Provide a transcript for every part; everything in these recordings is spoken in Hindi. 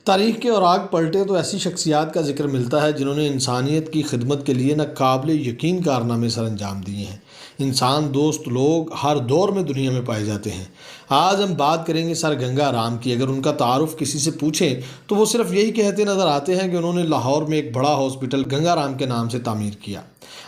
तारीख के औराक पलटे तो ऐसी शख्सियात का जिक्र मिलता है जिन्होंने इंसानियत की खिदमत के लिए नाकाबिल यकीन कारनामे सर अंजाम दिए हैं। इंसान दोस्त लोग हर दौर में दुनिया में पाए जाते हैं। आज हम बात करेंगे सर गंगा राम की। अगर उनका तारुफ किसी से पूछें तो वो सिर्फ यही कहते नज़र आते हैं कि उन्होंने लाहौर में एक बड़ा हॉस्पिटल गंगा राम के नाम से तामीर किया।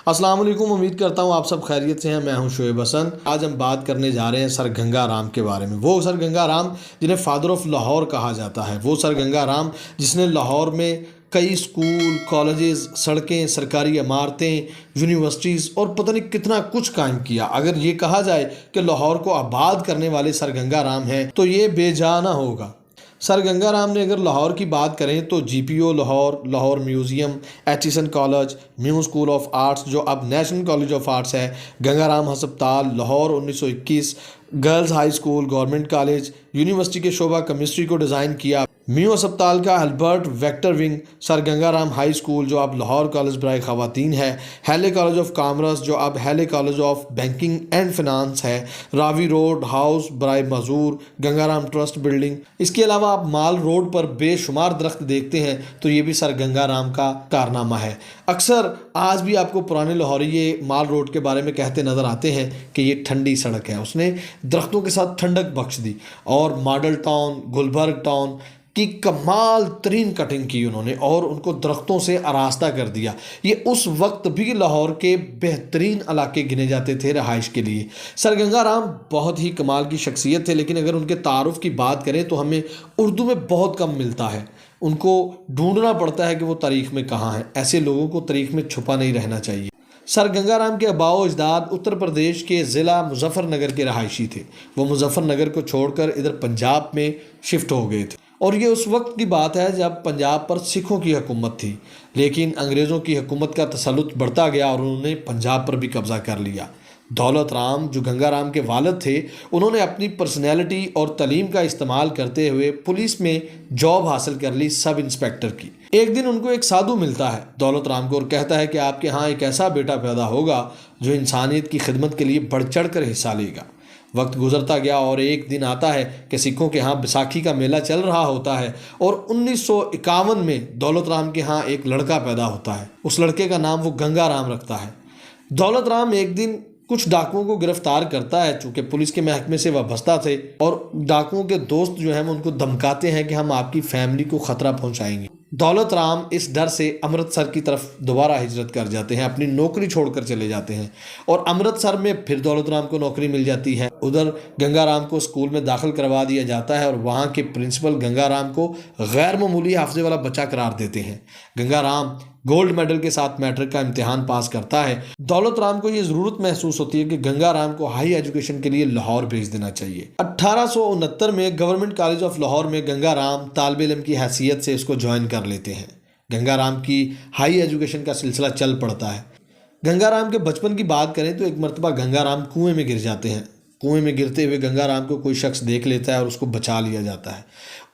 अस्सलाम वालेकुम, उम्मीद करता हूँ आप सब खैरियत से हैं। मैं हूँ शोएब हसन। आज हम बात करने जा रहे हैं सर गंगा राम के बारे में। वो सर गंगा राम जिन्हें फादर ऑफ लाहौर कहा जाता है, वो सर गंगा राम जिसने लाहौर में कई स्कूल, कॉलेजेस, सड़कें, सरकारी इमारतें, यूनिवर्सिटीज़ और पता नहीं कितना कुछ कायम किया। अगर ये कहा जाए कि लाहौर को आबाद करने वाले सर गंगा राम हैं तो ये बेजाना होगा। सर गंगा राम ने अगर लाहौर की बात करें तो GPO Lahore, Lahore museum, Aitchison college, new school of arts जो अब नेशनल कॉलेज ऑफ आर्ट्स है, गंगा राम हस्पताल Lahore 1921, girls high school, government college, university के शोबा केमिस्ट्री को डिज़ाइन किया। म्यू अस्पताल का Albert vector wing, sir Ganga Ram high school जो अब लाहौर कॉलेज बराए ख़वातीन है, हैले कॉलेज ऑफ कॉमर्स जो अब हैले college of banking and finance है, रावी रोड हाउस बराए मजूर, गंगा राम ट्रस्ट बिल्डिंग। इसके अलावा आप माल रोड पर बेशुमार दरख्त देखते हैं तो ये भी सर गंगा राम का कारनामा है। अक्सर आज भी आपको पुराने लाहौरी ये माल रोड के बारे में कहते नज़र आते हैं कि ये ठंडी सड़क है। उसने दरख्तों के साथ ठंडक बख्श दी और मॉडल टाउन, गुलबर्ग टाउन की कमाल तरीन कटिंग की उन्होंने और उनको दरख्तों से आरास्ता कर दिया। ये उस वक्त भी लाहौर के बेहतरीन इलाके गिने जाते थे रहाइश के लिए। सर गंगा राम बहुत ही कमाल की शख्सियत थे, लेकिन अगर उनके तारुफ की बात करें तो हमें उर्दू में बहुत कम मिलता है। उनको ढूंढना पड़ता है कि वो तारीख में कहाँ हैं। ऐसे लोगों को तारीख में छुपा नहीं रहना चाहिए। सर गंगा राम के आबाओ अजदाद उत्तर प्रदेश के ज़िला मुजफ्फरनगर के रहायशी थे। वो मुजफ्फरनगर को छोड़कर इधर पंजाब में शिफ्ट हो गए थे और ये उस वक्त की बात है जब पंजाब पर सिखों की हुकूमत थी, लेकिन अंग्रेज़ों की हुकूमत का तसल्लुत बढ़ता गया और उन्होंने पंजाब पर भी कब्ज़ा कर लिया। दौलत राम जो गंगा राम के वालिद थे, उन्होंने अपनी पर्सनैलिटी और तलीम का इस्तेमाल करते हुए पुलिस में जॉब हासिल कर ली, सब इंस्पेक्टर की। एक दिन उनको एक साधु मिलता है दौलत राम को और कहता है कि आपके यहाँ एक ऐसा बेटा पैदा होगा जो इंसानियत की खिदमत के लिए बढ़ चढ़ कर हिस्सा लेगा। वक्त गुजरता गया और एक दिन आता है कि सिखों के यहाँ बैसाखी का मेला चल रहा होता है और 1951 में दौलत राम के यहाँ एक लड़का पैदा होता है। उस लड़के का नाम वो गंगा राम रखता है। दौलत राम एक दिन कुछ डाकुओं को गिरफ्तार करता है। चूँकि पुलिस के महकमे से वाबस्ता थे और डाकुओं के दोस्त जो हैं वो उनको धमकाते हैं कि हम आपकी फैमिली को ख़तरा पहुँचाएंगे। दौलत राम इस डर से अमृतसर की तरफ दोबारा हिजरत कर जाते हैं, अपनी नौकरी छोड़कर चले जाते हैं और अमृतसर में फिर दौलत राम को नौकरी मिल जाती है। उधर गंगा राम को स्कूल में दाखिल करवा दिया जाता है और वहाँ के प्रिंसिपल गंगा राम को गैर मामूली हाफजे वाला बच्चा करार देते हैं। गंगा राम गोल्ड मेडल के साथ मैट्रिक का इम्तिहान पास करता है। दौलत राम को ये ज़रूरत महसूस होती है कि गंगा राम को हाई एजुकेशन के लिए लाहौर भेज देना चाहिए। 1869 में गवर्नमेंट कॉलेज ऑफ लाहौर में गंगा राम तालिब इल्म की हैसियत से इसको ज्वाइन कर लेते हैं। गंगा राम की हाई एजुकेशन का सिलसिला चल पड़ता है। गंगा राम के बचपन की बात करें तो एक मरतबा गंगा राम कुएँ में गिर जाते हैं। कुएं में गिरते हुए गंगा राम को कोई शख्स देख लेता है और उसको बचा लिया जाता है।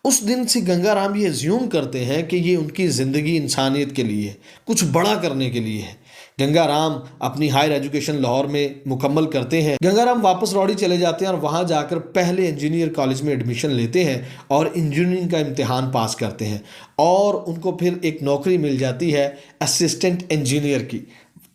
उस दिन से गंगा राम ये ज्यूम करते हैं कि ये उनकी ज़िंदगी इंसानियत के लिए है, कुछ बड़ा करने के लिए है। गंगा राम अपनी हायर एजुकेशन लाहौर में मुकम्मल करते हैं। गंगा राम वापस रौड़ी चले जाते हैं और वहाँ जाकर पहले इंजीनियर कॉलेज में एडमिशन लेते हैं और इंजीनियरिंग का इम्तिहान पास करते हैं और उनको फिर एक नौकरी मिल जाती है असिस्टेंट इंजीनियर की।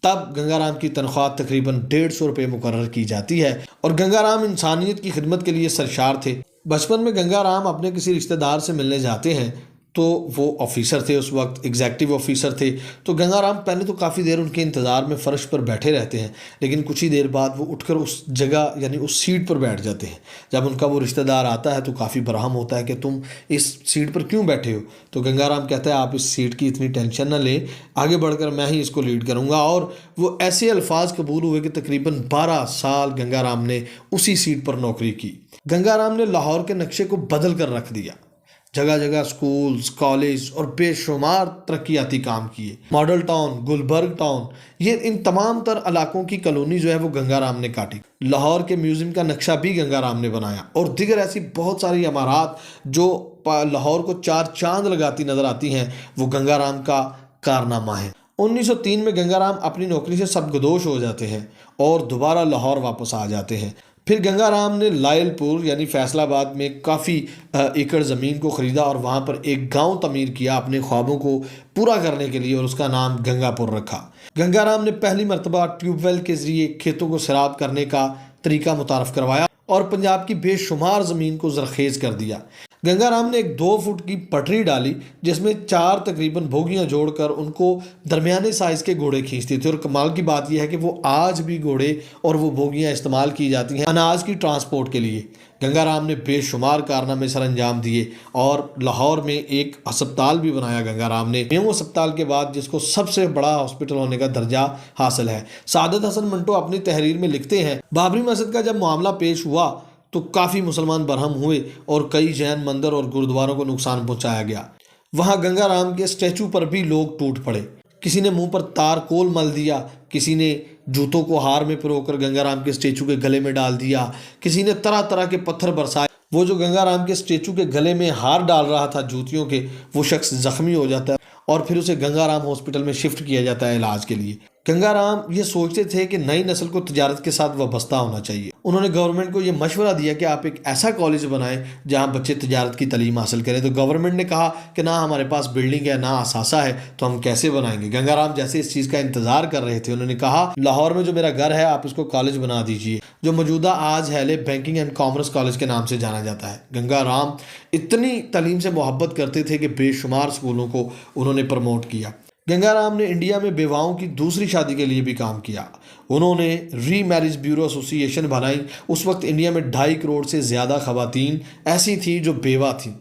तब गंगा राम की तनख्वाह तकरीबन 150 रुपये मुकर्रर की जाती है और गंगा राम इंसानियत की खिदमत के लिए सरशार थे। बचपन में गंगा राम अपने किसी रिश्तेदार से मिलने जाते हैं तो वो ऑफिसर थे, उस वक्त एग्जीक्यूटिव ऑफिसर थे। तो गंगा राम पहले तो काफ़ी देर उनके इंतज़ार में फ़र्श पर बैठे रहते हैं, लेकिन कुछ ही देर बाद वो उठकर उस जगह यानी उस सीट पर बैठ जाते हैं। जब उनका वो रिश्तेदार आता है तो काफ़ी बरहम होता है कि तुम इस सीट पर क्यों बैठे हो। तो गंगा राम कहता है आप इस सीट की इतनी टेंशन ना लें, आगे बढ़कर मैं ही इसको लीड करूँगा। और वो ऐसे अल्फाज कबूल हुए कि तकरीबन 12 साल गंगा राम ने उसी सीट पर नौकरी की। गंगा राम ने लाहौर के नक्शे को बदल कर रख दिया। जगह जगह स्कूल्स, कॉलेज और बेशुमार तरक्याती काम किए। मॉडल टाउन, गुलबर्ग टाउन, ये इन तमाम तर इलाकों की कॉलोनी जो है वो गंगा राम ने काटी। लाहौर के म्यूज़ियम का नक्शा भी गंगा राम ने बनाया और दीगर ऐसी बहुत सारी इमारत जो लाहौर को चार चांद लगाती नज़र आती हैं, वो गंगा राम का कारनामा है। 1903 में गंगा राम अपनी नौकरी से सबगदोश हो जाते हैं और दोबारा लाहौर वापस आ जाते हैं। फिर गंगाराम ने लायलपुर यानी फैसलाबाद में काफ़ी एकड़ ज़मीन को ख़रीदा और वहाँ पर एक गांव तमीर किया अपने ख्वाबों को पूरा करने के लिए, और उसका नाम गंगापुर रखा। गंगाराम ने पहली मरतबा ट्यूबवेल के ज़रिए खेतों को सैराब करने का तरीका मुतारफ़ करवाया और पंजाब की बेशुमार ज़मीन को ज़रखेज़ कर दिया। गंगाराम ने एक 2 फुट की पटरी डाली जिसमें 4 तकरीबन बोगियां जोड़कर उनको दरमियाने साइज़ के घोड़े खींचते थे, और कमाल की बात यह है कि वो आज भी घोड़े और वो बोगियां इस्तेमाल की जाती हैं अनाज की ट्रांसपोर्ट के लिए। गंगाराम ने बेशुमार कारनामे सर अंजाम दिए और लाहौर में एक अस्पताल भी बनाया गंगाराम ने, मेमो अस्पताल के बाद, जिसको सबसे बड़ा हॉस्पिटल होने का दर्जा हासिल है। सादत हसन मंटो अपनी तहरीर में लिखते हैं, बाबरी मस्जिद का जब मामला पेश हुआ तो काफ़ी मुसलमान बरहम हुए और कई जैन मंदिर और गुरुद्वारों को नुकसान पहुंचाया गया। वहां गंगाराम के स्टैचू पर भी लोग टूट पड़े। किसी ने मुंह पर तारकोल मल दिया, किसी ने जूतों को हार में पिरोकर गंगाराम के स्टैचू के गले में डाल दिया, किसी ने तरह तरह के पत्थर बरसाए। वो जो गंगाराम के स्टैचू के गले में हार डाल रहा था जूतियों के, वो शख्स जख्मी हो जाता है और फिर उसे गंगाराम हॉस्पिटल में शिफ्ट किया जाता है इलाज के लिए। गंगाराम ये सोचते थे कि नई नस्ल को तिजारत के साथ वाबस्ता होना चाहिए। उन्होंने गवर्नमेंट को ये मशवरा दिया कि आप एक ऐसा कॉलेज बनाएं जहां बच्चे तिजारत की तालीम हासिल करें। तो गवर्नमेंट ने कहा कि ना हमारे पास बिल्डिंग है, ना असासा है, तो हम कैसे बनाएंगे। गंगाराम जैसे इस चीज़ का इंतजार कर रहे थे, उन्होंने कहा लाहौर में जो मेरा घर है आप इसको कॉलेज बना दीजिए, जो मौजूदा आज हैले बैंकिंग एंड कॉमर्स कॉलेज के नाम से जाना जाता है। गंगाराम इतनी तालीम से मोहब्बत करते थे कि बेशुमार स्कूलों को उन्होंने प्रमोट किया। गंगाराम ने इंडिया में बेवाओं की दूसरी शादी के लिए भी काम किया। उन्होंने री मैरिज ब्यूरो एसोसिएशन बनाई। उस वक्त इंडिया में 2.5 करोड़ से ज़्यादा खवातीन ऐसी थी जो बेवा थीं।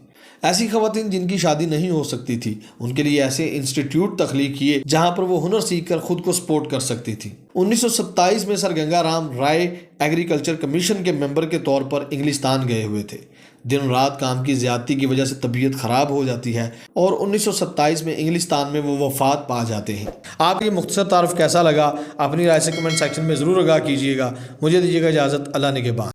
ऐसी खवातीन जिनकी शादी नहीं हो सकती थी, उनके लिए ऐसे इंस्टीट्यूट तख्लीक किए जहां पर वो हुनर सीखकर खुद को सपोर्ट कर सकती थी। 1927 में सर गंगाराम राय एग्रीकल्चर कमीशन के मेंबर के तौर पर इंग्लिस्तान गए हुए थे। दिन रात काम की ज़्यादती की वजह से तबीयत ख़राब हो जाती है और 1927 में इंग्लिस्तान में वो वफ़ात पा जाते हैं। आपको ये मुख्तसर तारुफ कैसा लगा? अपनी राय से कमेंट सेक्शन में ज़रूर आगाह कीजिएगा। मुझे दीजिएगा इजाज़त। अल्लाह निगहबान।